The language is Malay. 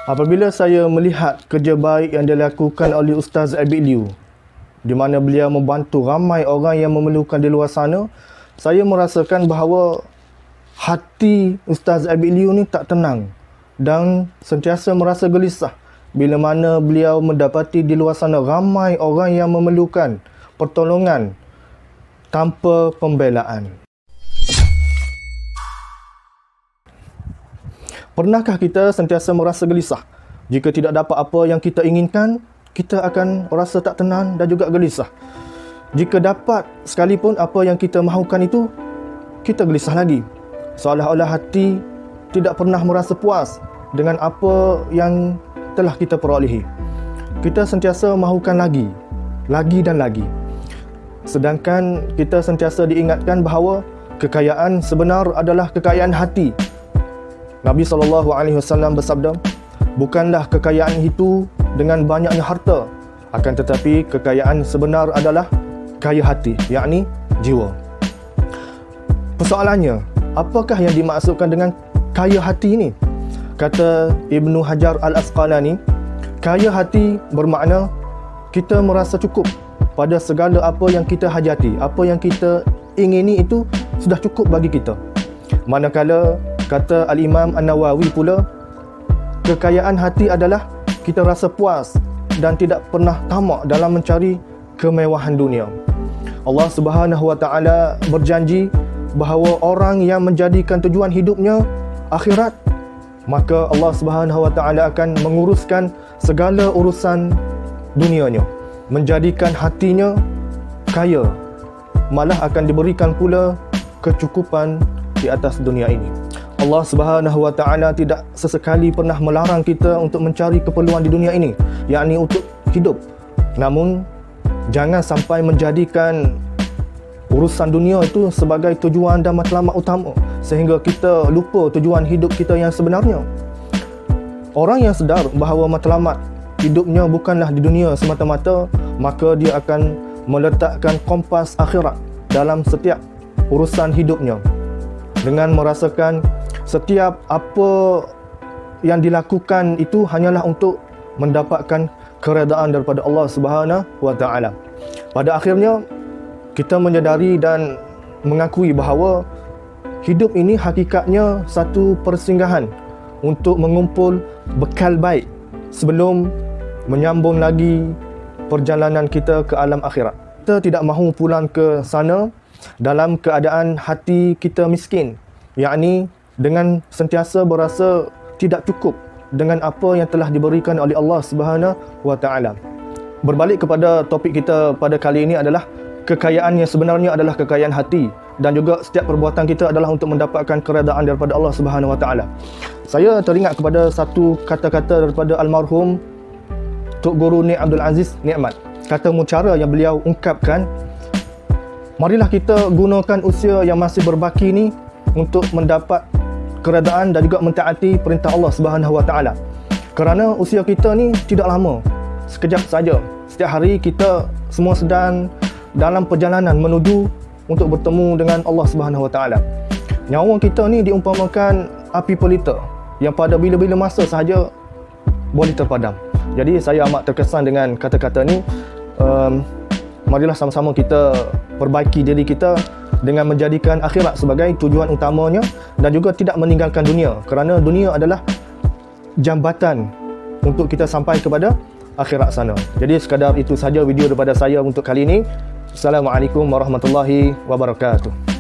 Apabila saya melihat kerja baik yang dilakukan oleh Ustaz Abid Liu, di mana beliau membantu ramai orang yang memerlukan di luar sana, saya merasakan bahawa hati Ustaz Abid Liu ni tak tenang dan sentiasa merasa gelisah bila mana beliau mendapati di luar sana ramai orang yang memerlukan pertolongan tanpa pembelaan. Pernahkah kita sentiasa merasa gelisah? Jika tidak dapat apa yang kita inginkan, kita akan rasa tak tenang dan juga gelisah. Jika dapat sekalipun apa yang kita mahukan itu, kita gelisah lagi. Seolah-olah hati tidak pernah merasa puas dengan apa yang telah kita perolehi. Kita sentiasa mahukan lagi dan lagi. Sedangkan kita sentiasa diingatkan bahawa kekayaan sebenar adalah kekayaan hati. Nabi SAW bersabda, bukanlah kekayaan itu dengan banyaknya harta, akan tetapi kekayaan sebenar adalah kaya hati, yakni jiwa. Persoalannya, apakah yang dimaksudkan dengan kaya hati ini? Kata Ibnu Hajar Al-Asqalani, kaya hati bermakna kita merasa cukup pada segala apa yang kita hajati, apa yang kita ingini itu sudah cukup bagi kita. Manakala kata Al-Imam An-Nawawi pula, kekayaan hati adalah kita rasa puas dan tidak pernah tamak dalam mencari kemewahan dunia. Allah Subhanahu Wa Taala berjanji bahawa orang yang menjadikan tujuan hidupnya akhirat, maka Allah Subhanahu Wa Taala akan menguruskan segala urusan dunianya, menjadikan hatinya kaya, malah akan diberikan pula kecukupan di atas dunia ini. Allah Subhanahu Wa Taala tidak sesekali pernah melarang kita untuk mencari keperluan di dunia ini, yakni untuk hidup. Namun jangan sampai menjadikan urusan dunia itu sebagai tujuan dan matlamat utama sehingga kita lupa tujuan hidup kita yang sebenarnya. Orang yang sedar bahawa matlamat hidupnya bukanlah di dunia semata-mata, maka dia akan meletakkan kompas akhirat dalam setiap urusan hidupnya dengan merasakan setiap apa yang dilakukan itu hanyalah untuk mendapatkan keredaan daripada Allah Subhanahu Wa Taala. Pada akhirnya kita menyadari dan mengakui bahawa hidup ini hakikatnya satu persinggahan untuk mengumpul bekal baik sebelum menyambung lagi perjalanan kita ke alam akhirat. Kita tidak mahu pulang ke sana dalam keadaan hati kita miskin, yakni dengan sentiasa berasa tidak cukup dengan apa yang telah diberikan oleh Allah Subhanahu Wa Taala. Berbalik kepada topik kita pada kali ini adalah kekayaan yang sebenarnya adalah kekayaan hati, dan juga setiap perbuatan kita adalah untuk mendapatkan keredaan daripada Allah Subhanahu Wa Taala. Saya teringat kepada satu kata-kata daripada almarhum Tok Guru Nik Abdul Aziz Nikmat. Kata mucara yang beliau ungkapkan, marilah kita gunakan usia yang masih berbaki ni untuk mendapat keredaan dan juga mentaati perintah Allah Subhanahu Wa Taala. Kerana usia kita ni tidak lama, sekejap saja. Setiap hari kita semua sedang dalam perjalanan menuju untuk bertemu dengan Allah Subhanahu Wa Taala. Nyawa kita ni diumpamakan api pelita yang pada bila-bila masa sahaja boleh terpadam. Jadi saya amat terkesan dengan kata-kata ni. Marilah sama-sama kita perbaiki diri kita dengan menjadikan akhirat sebagai tujuan utamanya dan juga tidak meninggalkan dunia, kerana dunia adalah jambatan untuk kita sampai kepada akhirat sana. Jadi sekadar itu saja video daripada saya untuk kali ini. Assalamualaikum warahmatullahi wabarakatuh.